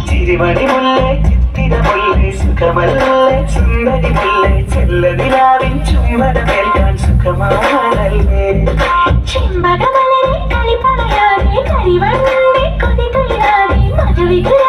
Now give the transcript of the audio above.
ചിരിമണി മുല്ലേ ചിത്തിര മുല്ലേ സുഖമല്ലേ സുന്ദരി മുല്ലേ ചെല്ലതിലാവിൻ ചുംബനമേൽക്കാൻ സുഖമാണല്ലേ ചെമ്പകമലരെ കളി പറയാതെ കരിവണ്ണെ കൊതി കൊയ്യാതെ മധുവികര